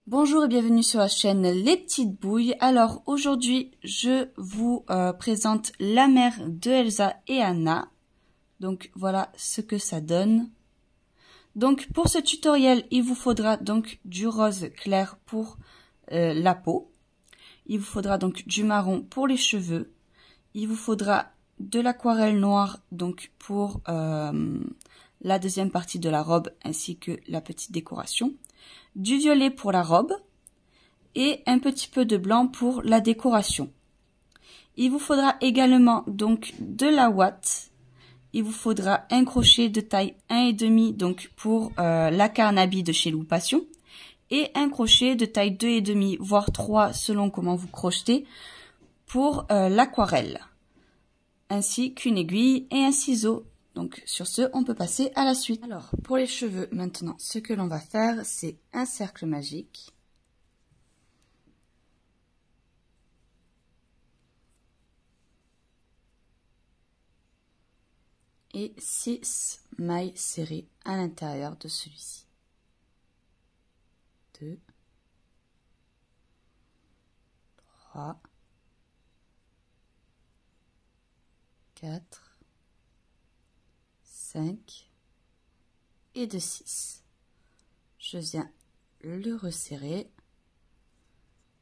Bonjour et bienvenue sur la chaîne Les Petites Bouilles. Alors aujourd'hui je vous présente la mère de Elsa et Anna. Donc voilà ce que ça donne. Donc pour ce tutoriel il vous faudra donc du rose clair pour la peau. Il vous faudra donc du marron pour les cheveux. Il vous faudra de l'aquarelle noire donc pour la deuxième partie de la robe ainsi que la petite décoration. Du violet pour la robe et un petit peu de blanc pour la décoration. Il vous faudra également donc de la ouate. Il vous faudra un crochet de taille 1,5 donc pour la carnaby de chez Loup Passion et un crochet de taille 2,5 voire 3 selon comment vous crochetez pour l'aquarelle, ainsi qu'une aiguille et un ciseau. Donc sur ce, on peut passer à la suite. Alors pour les cheveux maintenant, ce que l'on va faire, c'est un cercle magique. Et 6 mailles serrées à l'intérieur de celui-ci. 2, 3, 4, 5 et de 6. Je viens le resserrer.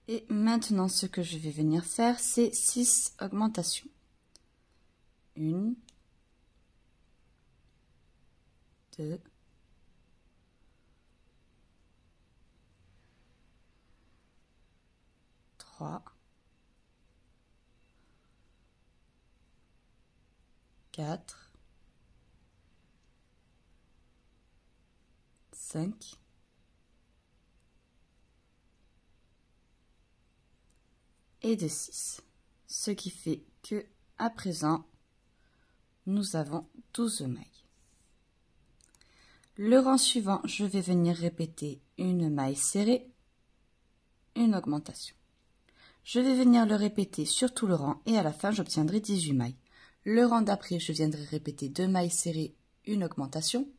Et maintenant, ce que je vais venir faire, c'est 6 augmentations. 1, 2, 3, 4, 5 et de 6. Ce qui fait que à présent, nous avons 12 mailles. Le rang suivant, je vais venir répéter une maille serrée, une augmentation. Je vais venir le répéter sur tout le rang et à la fin, j'obtiendrai 18 mailles. Le rang d'après, je viendrai répéter 2 mailles serrées, une augmentation.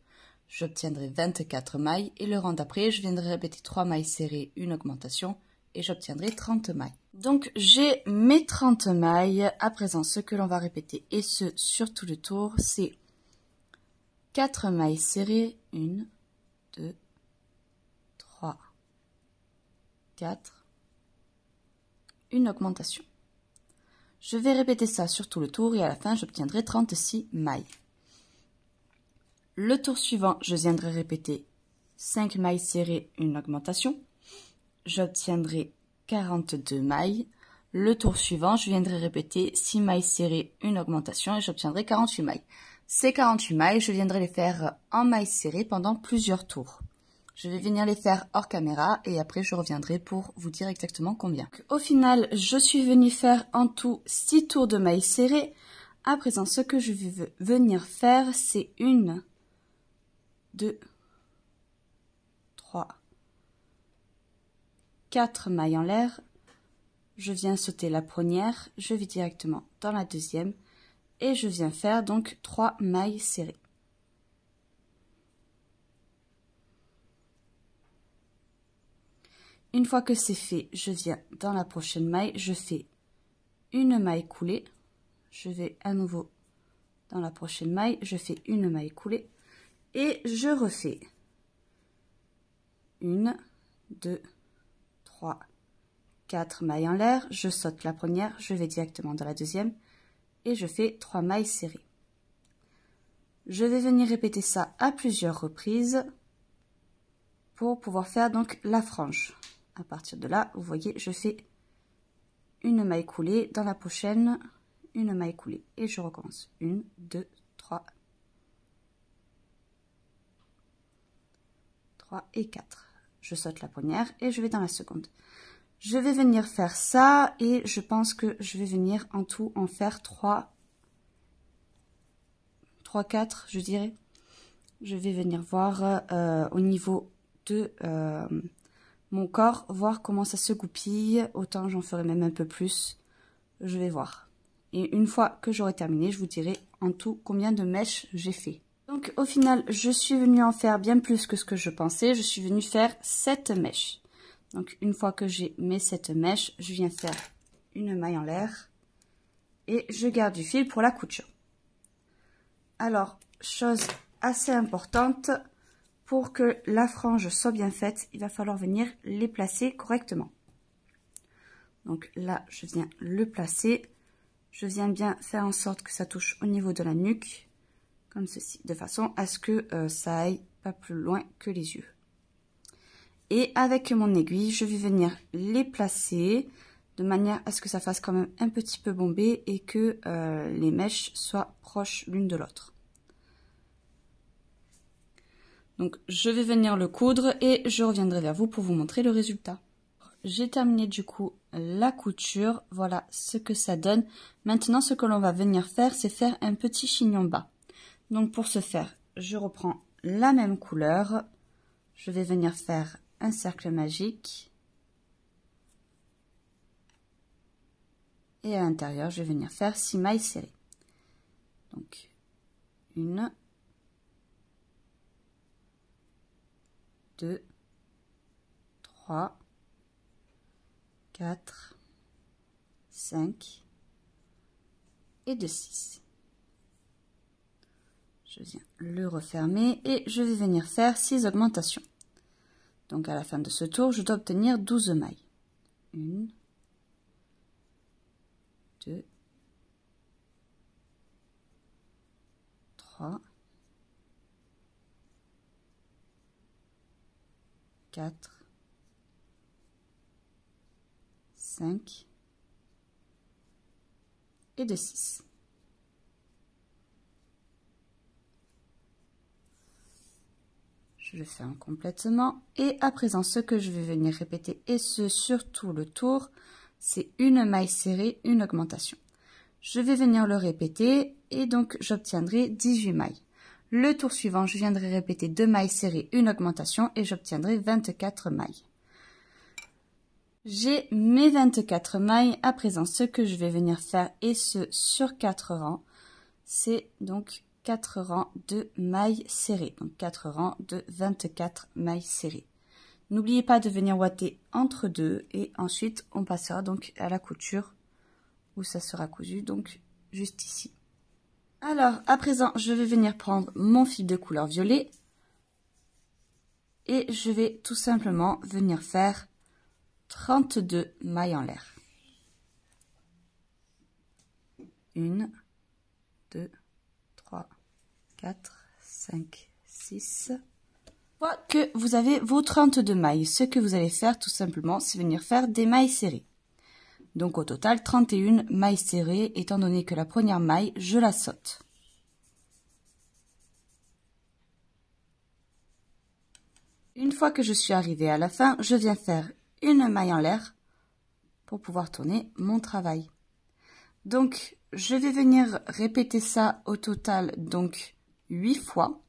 J'obtiendrai 24 mailles et le rang d'après, je viendrai répéter 3 mailles serrées, une augmentation et j'obtiendrai 30 mailles. Donc j'ai mes 30 mailles. À présent, ce que l'on va répéter et ce sur tout le tour, c'est 4 mailles serrées, 1, 2, 3, 4, une augmentation. Je vais répéter ça sur tout le tour et à la fin, j'obtiendrai 36 mailles. Le tour suivant, je viendrai répéter 5 mailles serrées, une augmentation. J'obtiendrai 42 mailles. Le tour suivant, je viendrai répéter 6 mailles serrées, une augmentation et j'obtiendrai 48 mailles. Ces 48 mailles, je viendrai les faire en mailles serrées pendant plusieurs tours. Je vais venir les faire hors caméra et après je reviendrai pour vous dire exactement combien. Au final, je suis venue faire en tout 6 tours de mailles serrées. À présent, ce que je vais venir faire, c'est 1, 2, 3, 4 mailles en l'air. Je viens sauter la première, je vais directement dans la deuxième et je viens faire donc 3 mailles serrées. Une fois que c'est fait, je viens dans la prochaine maille, je fais une maille coulée, je vais à nouveau dans la prochaine maille, je fais une maille coulée et je refais 1, 2, 3, 4 mailles en l'air, je saute la première, je vais directement dans la deuxième et je fais 3 mailles serrées. Je vais venir répéter ça à plusieurs reprises pour pouvoir faire donc la frange. À partir de là, vous voyez, je fais une maille coulée, dans la prochaine, une maille coulée et je recommence. 1, 2, 3, 3 et 4. Je saute la première et je vais dans la seconde. Je vais venir faire ça et je pense que je vais venir en tout en faire 3, 4, je dirais. Je vais venir voir au niveau de mon corps, voir comment ça se goupille. Autant j'en ferai même un peu plus. Je vais voir. Et une fois que j'aurai terminé, je vous dirai en tout combien de mèches j'ai fait. Donc au final, je suis venue en faire bien plus que ce que je pensais. Je suis venue faire 7 mèches. Donc une fois que j'ai mes 7 mèches, je viens faire une maille en l'air et je garde du fil pour la couture. Alors, chose assez importante, pour que la frange soit bien faite, il va falloir venir les placer correctement. Donc là, je viens le placer. Je viens bien faire en sorte que ça touche au niveau de la nuque, comme ceci, de façon à ce que ça aille pas plus loin que les yeux. Et avec mon aiguille, je vais venir les placer de manière à ce que ça fasse quand même un petit peu bombé et que les mèches soient proches l'une de l'autre. Donc je vais venir le coudre et je reviendrai vers vous pour vous montrer le résultat. J'ai terminé du coup la couture, voilà ce que ça donne. Maintenant ce que l'on va venir faire, c'est faire un petit chignon bas. Donc pour ce faire, je reprends la même couleur, je vais venir faire un cercle magique. Et à l'intérieur, je vais venir faire 6 mailles serrées. Donc 1, 2, 3, 4, 5 et de 6. Je viens le refermer et je vais venir faire 6 augmentations. Donc à la fin de ce tour, je dois obtenir 12 mailles. 1, 2, 3, 4, 5 et de 6. Je le fais en complètement et à présent ce que je vais venir répéter et ce sur tout le tour, c'est une maille serrée, une augmentation. Je vais venir le répéter et donc j'obtiendrai 18 mailles. Le tour suivant, je viendrai répéter 2 mailles serrées, une augmentation et j'obtiendrai 24 mailles. J'ai mes 24 mailles. À présent, ce que je vais venir faire, et ce sur 4 rangs, c'est donc 4 rangs de mailles serrées. Donc 4 rangs de 24 mailles serrées. N'oubliez pas de venir ouater entre deux et ensuite on passera donc à la couture où ça sera cousu, donc juste ici. Alors, à présent, je vais venir prendre mon fil de couleur violet et je vais tout simplement venir faire 32 mailles en l'air. 1, 2, 3, 4, 5, 6. Une fois que vous avez vos 32 mailles, ce que vous allez faire tout simplement, c'est venir faire des mailles serrées. Donc au total, 31 mailles serrées, étant donné que la première maille, je la saute. Une fois que je suis arrivée à la fin, je viens faire une maille en l'air pour pouvoir tourner mon travail. Donc, je vais venir répéter ça au total, donc 8 fois.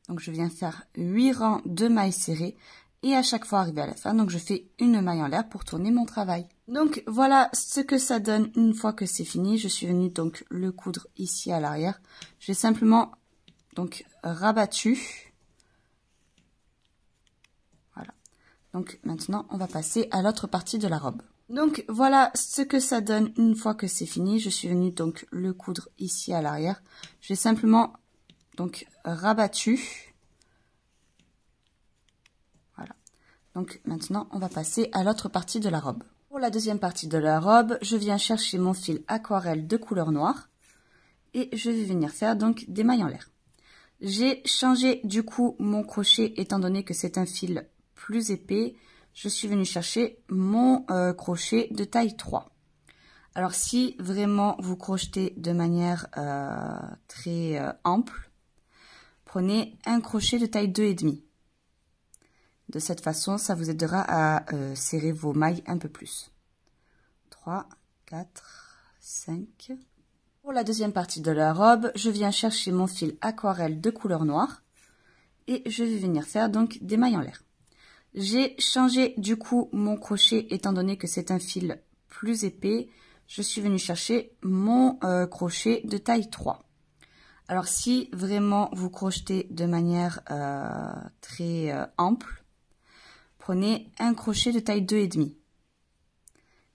Donc, je viens faire 8 rangs de mailles serrées et à chaque fois arrivé à la fin, donc je fais une maille en l'air pour tourner mon travail. Donc, voilà ce que ça donne une fois que c'est fini. Je suis venue donc le coudre ici à l'arrière. J'ai simplement donc rabattu. Donc maintenant, on va passer à l'autre partie de la robe. Donc voilà ce que ça donne une fois que c'est fini. Je suis venue donc le coudre ici à l'arrière. J'ai simplement donc rabattu. Voilà. Donc maintenant, on va passer à l'autre partie de la robe. Pour la deuxième partie de la robe, je viens chercher mon fil aquarelle de couleur noire. Et je vais venir faire donc des mailles en l'air. J'ai changé du coup mon crochet étant donné que c'est un fil plus épais, je suis venue chercher mon crochet de taille 3. Alors si vraiment vous crochetez de manière très ample, prenez un crochet de taille 2,5. De cette façon, ça vous aidera à serrer vos mailles un peu plus. 3, 4, 5. Pour la deuxième partie de la robe, je viens chercher mon fil aquarelle de couleur noire et je vais venir faire donc des mailles en l'air. J'ai changé du coup mon crochet étant donné que c'est un fil plus épais. Je suis venue chercher mon crochet de taille 3. Alors si vraiment vous crochetez de manière très ample, prenez un crochet de taille 2,5.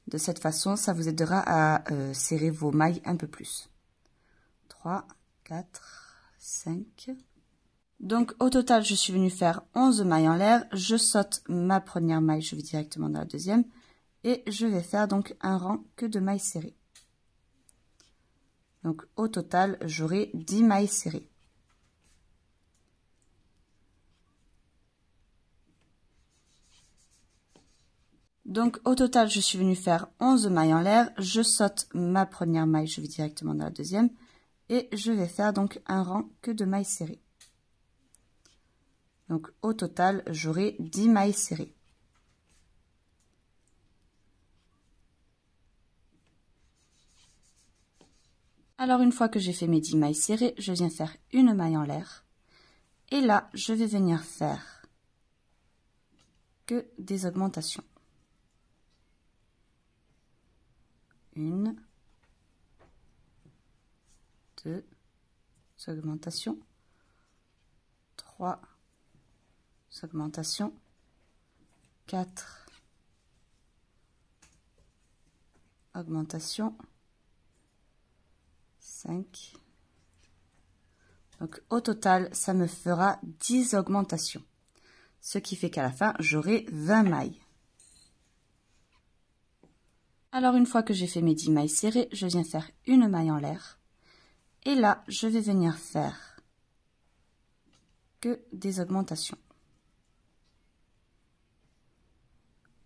De cette façon, ça vous aidera à serrer vos mailles un peu plus. 3, 4, 5. Donc au total, je suis venue faire 11 mailles en l'air. Je saute ma première maille, je vais directement dans la deuxième. Et je vais faire donc un rang que de mailles serrées. Donc au total, j'aurai 10 mailles serrées. Donc au total, je suis venue faire 11 mailles en l'air. Je saute ma première maille, je vais directement dans la deuxième. Et je vais faire donc un rang que de mailles serrées. Donc au total, j'aurai 10 mailles serrées. Alors une fois que j'ai fait mes 10 mailles serrées, je viens faire une maille en l'air. Et là, je vais venir faire que des augmentations. 1, 2 augmentations, 3 augmentations, 4 augmentations, 5. Donc au total, ça me fera 10 augmentations. Ce qui fait qu'à la fin, j'aurai 20 mailles. Alors une fois que j'ai fait mes 10 mailles serrées, je viens faire une maille en l'air. Et là, je vais venir faire que des augmentations.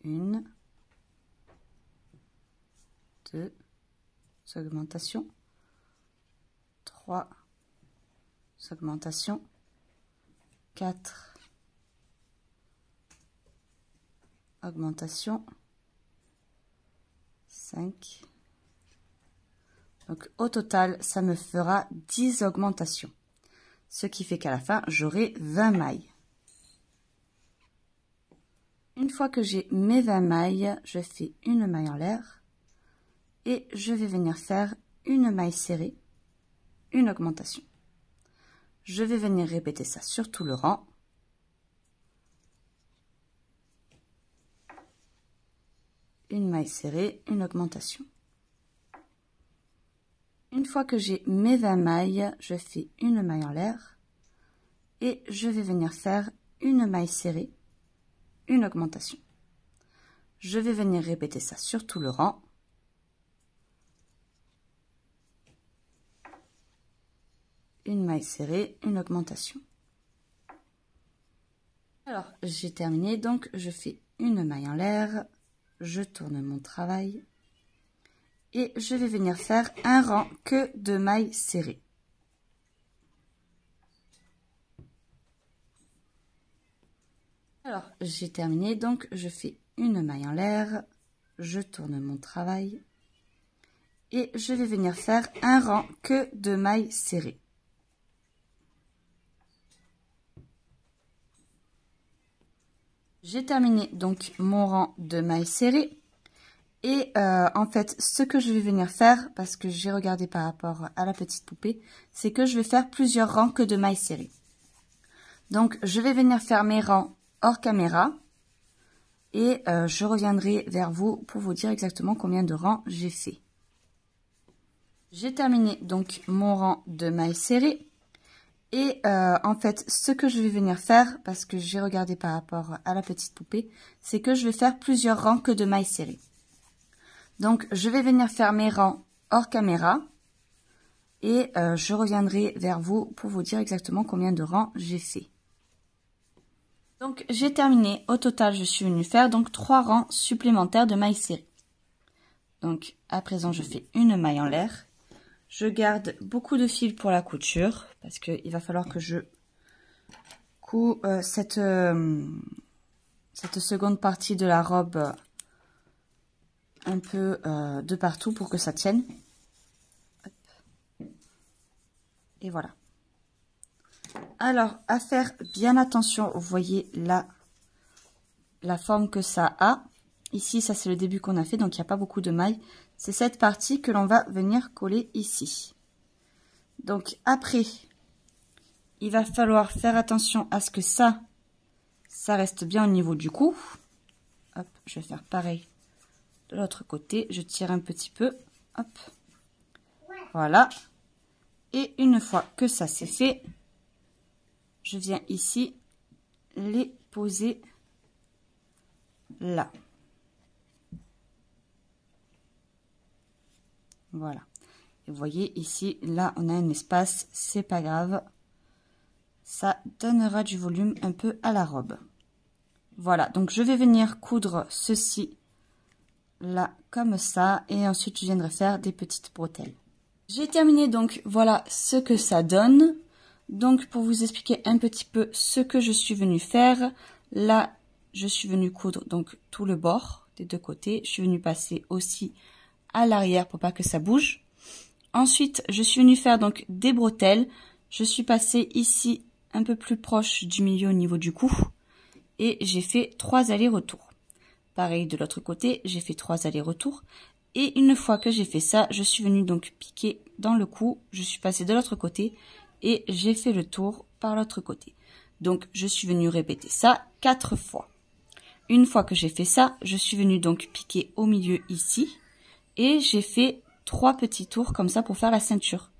1, 2 augmentations, 3 augmentations, 4 augmentations, 5. Donc au total, ça me fera 10 augmentations. Ce qui fait qu'à la fin, j'aurai 20 mailles. Une fois que j'ai mes 20 mailles, je fais une maille en l'air et je vais venir faire une maille serrée, une augmentation. Je vais venir répéter ça sur tout le rang. Une maille serrée, une augmentation. Une fois que j'ai mes 20 mailles, je fais une maille en l'air et je vais venir faire une maille serrée, une augmentation. Je vais venir répéter ça sur tout le rang. Une maille serrée, une augmentation. Alors, j'ai terminé, donc je fais une maille en l'air, je tourne mon travail et je vais venir faire un rang que de mailles serrées. Alors, j'ai terminé, donc je fais une maille en l'air, je tourne mon travail et je vais venir faire un rang que de mailles serrées. J'ai terminé donc mon rang de mailles serrées et en fait ce que je vais venir faire, parce que j'ai regardé par rapport à la petite poupée, c'est que je vais faire plusieurs rangs que de mailles serrées. Donc je vais venir faire mes rangs hors caméra et je reviendrai vers vous pour vous dire exactement combien de rangs j'ai fait. J'ai terminé donc mon rang de mailles serrées. Et en fait, ce que je vais venir faire, parce que j'ai regardé par rapport à la petite poupée, c'est que je vais faire plusieurs rangs que de mailles serrées. Donc, je vais venir faire mes rangs hors caméra et je reviendrai vers vous pour vous dire exactement combien de rangs j'ai fait. Donc, j'ai terminé. Au total, je suis venue faire donc 3 rangs supplémentaires de mailles serrées. Donc, à présent, je fais une maille en l'air. Je garde beaucoup de fil pour la couture parce qu'il va falloir que je couds cette seconde partie de la robe un peu de partout pour que ça tienne. Hop. Et voilà. Alors, à faire bien attention, vous voyez là la forme que ça a. Ici, ça c'est le début qu'on a fait, donc il n'y a pas beaucoup de mailles. C'est cette partie que l'on va venir coller ici. Donc après, il va falloir faire attention à ce que ça ça reste bien au niveau du cou. Hop, je vais faire pareil de l'autre côté. Je tire un petit peu. Hop. Voilà. Et une fois que ça c'est fait, je viens ici les poser là. Voilà. Et vous voyez ici, là on a un espace, c'est pas grave. Ça donnera du volume un peu à la robe. Voilà, donc je vais venir coudre ceci là comme ça et ensuite je viendrai faire des petites bretelles. J'ai terminé, donc voilà ce que ça donne. Donc pour vous expliquer un petit peu ce que je suis venue faire, là je suis venue coudre donc tout le bord des deux côtés. Je suis venue passer aussi à l'arrière pour pas que ça bouge. Ensuite je suis venue faire donc des bretelles. Je suis passée ici un peu plus proche du milieu au niveau du cou et j'ai fait 3 allers-retours. Pareil de l'autre côté, j'ai fait 3 allers-retours. Et une fois que j'ai fait ça, je suis venue donc piquer dans le cou. Je suis passée de l'autre côté et j'ai fait le tour par l'autre côté. Donc je suis venue répéter ça 4 fois. Une fois que j'ai fait ça, je suis venue donc piquer au milieu ici et j'ai fait 3 petits tours comme ça pour faire la ceinture.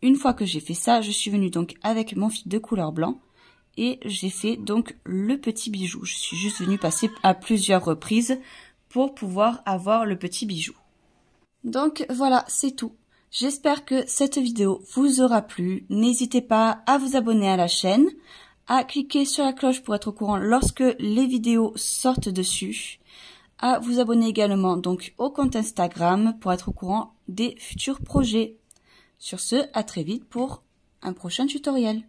Une fois que j'ai fait ça, je suis venue donc avec mon fil de couleur blanc et j'ai fait donc le petit bijou. Je suis juste venue passer à plusieurs reprises pour pouvoir avoir le petit bijou. Donc voilà, c'est tout. J'espère que cette vidéo vous aura plu. N'hésitez pas à vous abonner à la chaîne, à cliquer sur la cloche pour être au courant lorsque les vidéos sortent dessus, à vous abonner également donc au compte Instagram pour être au courant des futurs projets. Sur ce, à très vite pour un prochain tutoriel.